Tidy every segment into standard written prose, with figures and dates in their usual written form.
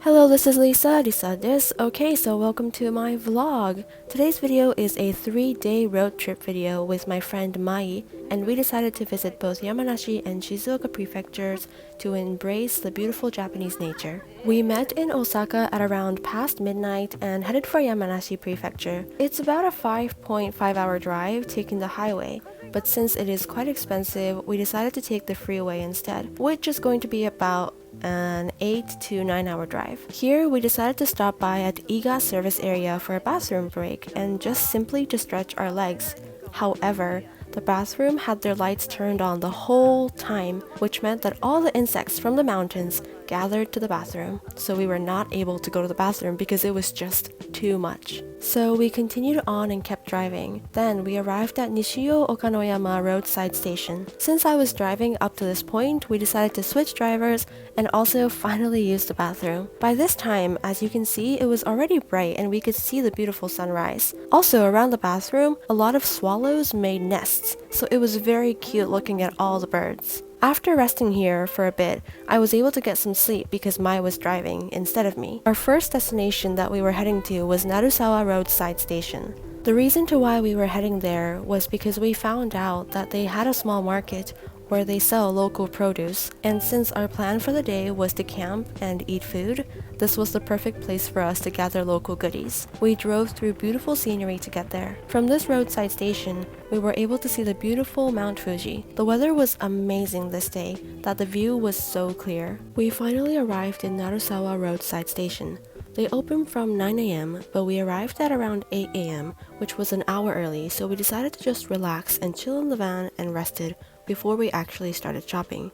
Hello, this is Lisa this. Okay, so welcome to my vlog. Today's video is a 3-day road trip video with my friend Mai, and we decided to visit both Yamanashi and Shizuoka prefectures to embrace the beautiful Japanese nature. We met in Osaka at around past midnight and headed for Yamanashi prefecture. It's about a 5.5-hour drive taking the highway, but since it is quite expensive, we decided to take the freeway instead, which is going to be about an 8 to 9 hour drive. Here we decided to stop by at Iga service area for a bathroom break and just simply to stretch our legs. However, the bathroom had their lights turned on the whole time, which meant that all the insects from the mountains gathered to the bathroom, so we were not able to go to the bathroom because it was just too much. So we continued on and kept driving. Then we arrived at Nishio Okanoyama roadside station. Since I was driving up to this point, we decided to switch drivers and also finally use the bathroom. By this time, as you can see, it was already bright and we could see the beautiful sunrise. Also, around the bathroom, a lot of swallows made nests, so it was very cute looking at all the birds. After resting here for a bit, I was able to get some sleep because Mai was driving instead of me. Our first destination that we were heading to was Narusawa roadside station. The reason to why we were heading there was because we found out that they had a small market where they sell local produce, and since our plan for the day was to camp and eat food, this was the perfect place for us to gather local goodies. We drove through beautiful scenery to get there. From this roadside station, we were able to see the beautiful Mount Fuji. The weather was amazing this day, that the view was so clear. We finally arrived in Narusawa roadside station. They opened from 9 a.m., but we arrived at around 8 a.m., which was an hour early, so we decided to just relax and chill in the van and rested before we actually started shopping.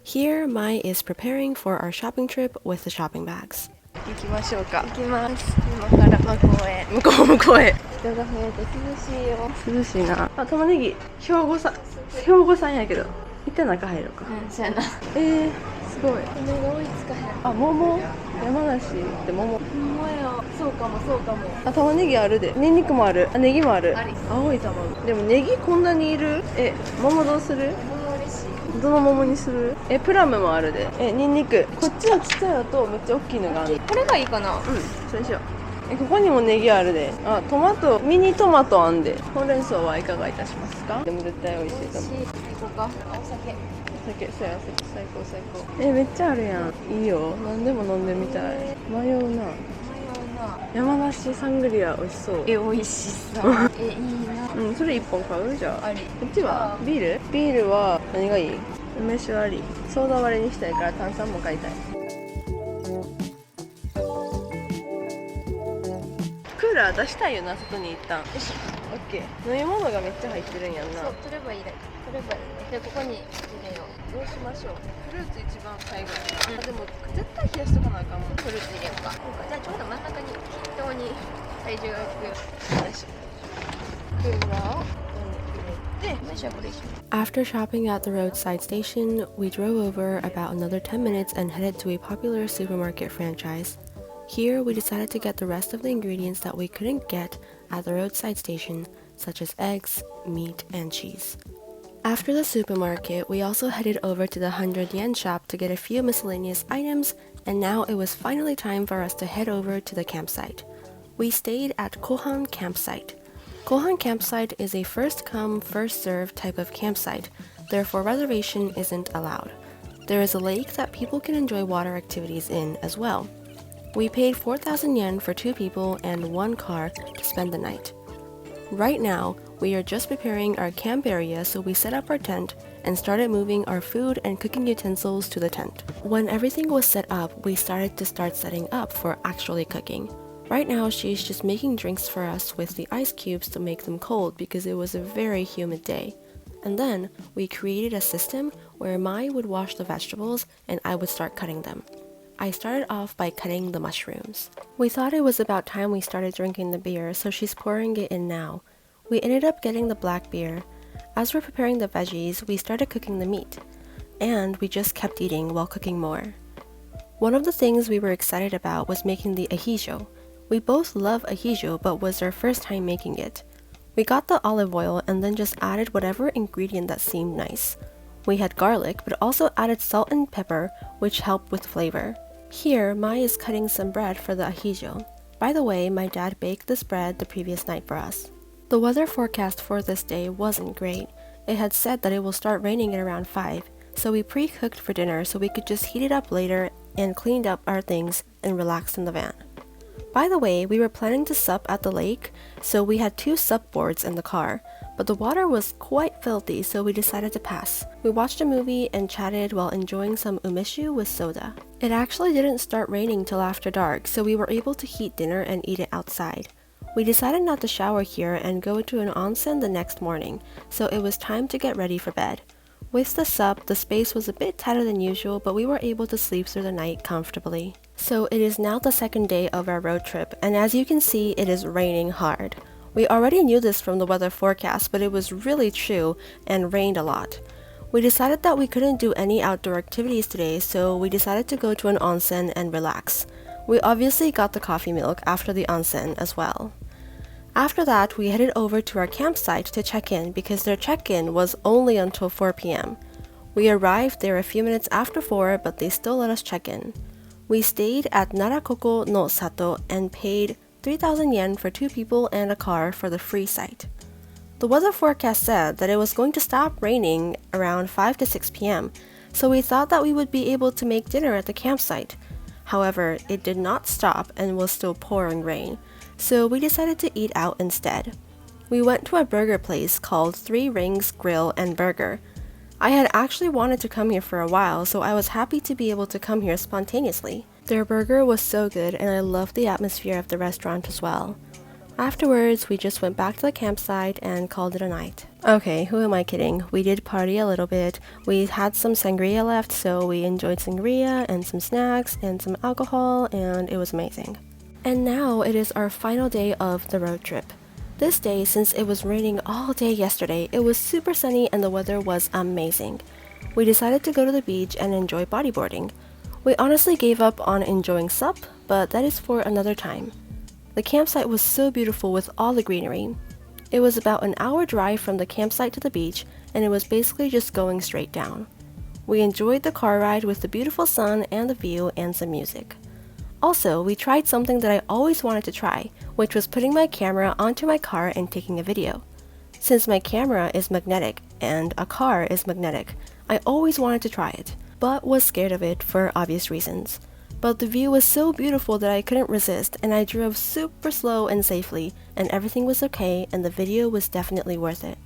Here, Mai is preparing for our shopping trip with the shopping bags. 行きましょうか。行きます。今から向こうへ。向こうへ。人が増えて涼しいよ。涼しいな。あ、玉ねぎ。兵庫産やけど。一旦中入ろうか。うん、そうやな。すごい。梅が追いつかへん。あ、桃。山梨って桃。桃よ。そうかも。あ、玉ねぎあるで。ニンニクもある。あ、ネギもある。青い卵。でもネギこんなにいる？桃どうする？どの桃にする？プラムもあるで。ニンニク。こっちのちっちゃいのとめっちゃ大きいのがある。これがいいかな？うん、それにしよう。ここにもネギあるで。あ、トマト、ミニトマトあんで。ほうれん草はいかがいたしますか？でも絶対美味しいと思う。最高か。お酒、そうや、最高。めっちゃあるやん。いいよ。何でも飲んでみたい。迷うな。山梨サングリア美味しそう。美味しそう。いいな。うん、それ1本買う？じゃあ。あり。こっちはビールは何がいい？梅酒あり。ソーダ割りにしたいから炭酸も買いたい。クーラー出したいよな、外に一旦。よし。オッケー。飲み物がめっちゃ入ってるんやんな。そう、取ればいいね。で、ここに入れよう。どうしましょう。フルーツ一番最後に。でも絶対冷やしとかなあかんもん。フルーツ入れようか。じゃあちょうど真ん中に均等に体重がいくよ。よし。クーラーを入れて、よし、これ一緒。After shopping at the roadside station, we drove over about another 10 minutes and headed to a popular supermarket franchise. Here, we decided to get the rest of the ingredients that we couldn't get at the roadside station, such as eggs, meat, and cheese. After the supermarket, we also headed over to the 100 yen shop to get a few miscellaneous items, and now it was finally time for us to head over to the campsite. We stayed at Kohan Campsite. Kohan Campsite is a first-come, first-served type of campsite, therefore reservation isn't allowed. There is a lake that people can enjoy water activities in as well. We paid 4,000 yen for 2 people and 1 car to spend the night. Right now, we are just preparing our camp area, so we set up our tent and started moving our food and cooking utensils to the tent. When everything was set up, we started setting up for actually cooking. Right now, she's just making drinks for us with the ice cubes to make them cold because it was a very humid day. And then, we created a system where Mai would wash the vegetables and I would start cutting them. I started off by cutting the mushrooms. We thought it was about time we started drinking the beer, so she's pouring it in now. We ended up getting the black beer. As we're preparing the veggies, we started cooking the meat. And we just kept eating while cooking more. One of the things we were excited about was making the ahijo. We both love ahijo, but was our first time making it. We got the olive oil and then just added whatever ingredient that seemed nice. We had garlic, but also added salt and pepper, which helped with flavor. Here, Mai is cutting some bread for the ahijo. By the way, my dad baked this bread the previous night for us. The weather forecast for this day wasn't great. It had said that it will start raining at around 5, so we pre-cooked for dinner so we could just heat it up later and cleaned up our things and relaxed in the van. By the way, we were planning to sup at the lake, so we had 2 sup boards in the car, but the water was quite filthy, so we decided to pass. We watched a movie and chatted while enjoying some umeshu with soda. It actually didn't start raining till after dark, so we were able to heat dinner and eat it outside. We decided not to shower here and go to an onsen the next morning, so it was time to get ready for bed. With the sup, the space was a bit tighter than usual, but we were able to sleep through the night comfortably. So it is now the second day of our road trip, and as you can see, it is raining hard. We already knew this from the weather forecast, but it was really true and rained a lot. We decided that we couldn't do any outdoor activities today, so we decided to go to an onsen and relax. We obviously got the coffee milk after the onsen as well. After that, we headed over to our campsite to check in because their check-in was only until 4 p.m. We arrived there a few minutes after 4, but they still let us check in. We stayed at Narakoko no Sato and paid 3,000 yen for 2 people and a car for the free site. The weather forecast said that it was going to stop raining around 5 to 6 p.m., so we thought that we would be able to make dinner at the campsite. However, it did not stop and was still pouring rain, so we decided to eat out instead. We went to a burger place called 3 Rings Grill and Burger. I had actually wanted to come here for a while, so I was happy to be able to come here spontaneously. Their burger was so good and I loved the atmosphere of the restaurant as well. Afterwards, we just went back to the campsite and called it a night. Okay, who am I kidding? We did party a little bit. We had some sangria left, so we enjoyed sangria and some snacks and some alcohol, and it was amazing. And now it is our final day of the road trip. This day, since it was raining all day yesterday, it was super sunny and the weather was amazing. We decided to go to the beach and enjoy bodyboarding. We honestly gave up on enjoying sup, but that is for another time. The campsite was so beautiful with all the greenery. It was about an hour drive from the campsite to the beach, and it was basically just going straight down. We enjoyed the car ride with the beautiful sun and the view and some music. Also, we tried something that I always wanted to try, which was putting my camera onto my car and taking a video. Since my camera is magnetic and a car is magnetic, I always wanted to try it, but was scared of it for obvious reasons. But the view was so beautiful that I couldn't resist, and I drove super slow and safely, and everything was okay, and the video was definitely worth it.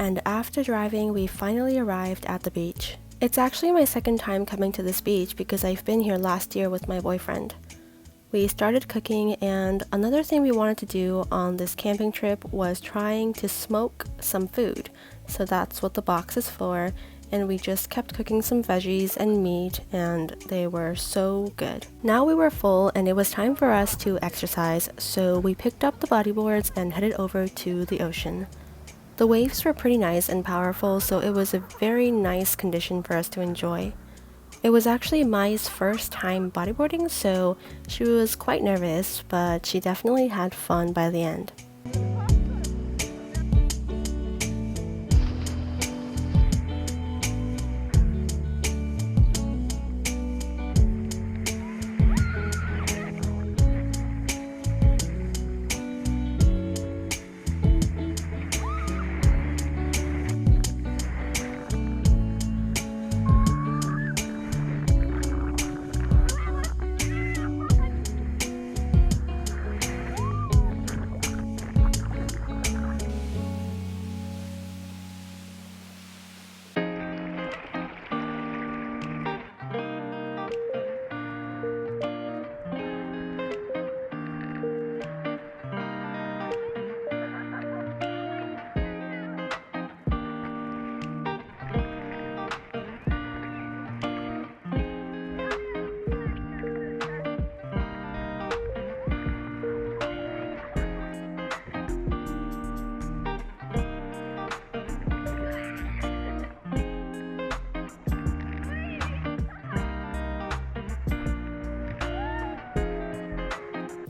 And after driving, we finally arrived at the beach. It's actually my second time coming to this beach because I've been here last year with my boyfriend. We started cooking, and another thing we wanted to do on this camping trip was trying to smoke some food. So that's what the box is for, and we just kept cooking some veggies and meat, and they were so good. Now we were full and it was time for us to exercise, so we picked up the bodyboards and headed over to the ocean. The waves were pretty nice and powerful, so it was a very nice condition for us to enjoy. It was actually Mai's first time bodyboarding, so she was quite nervous, but she definitely had fun by the end.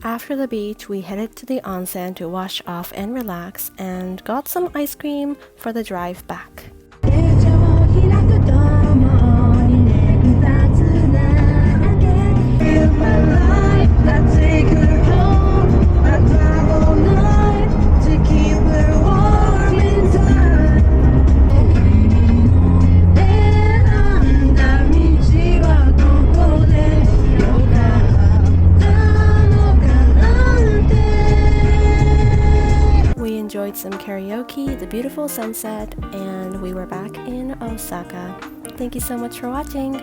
After the beach, we headed to the onsen to wash off and relax and got some ice cream for the drive back. We enjoyed some karaoke, the beautiful sunset, and we were back in Osaka. Thank you so much for watching!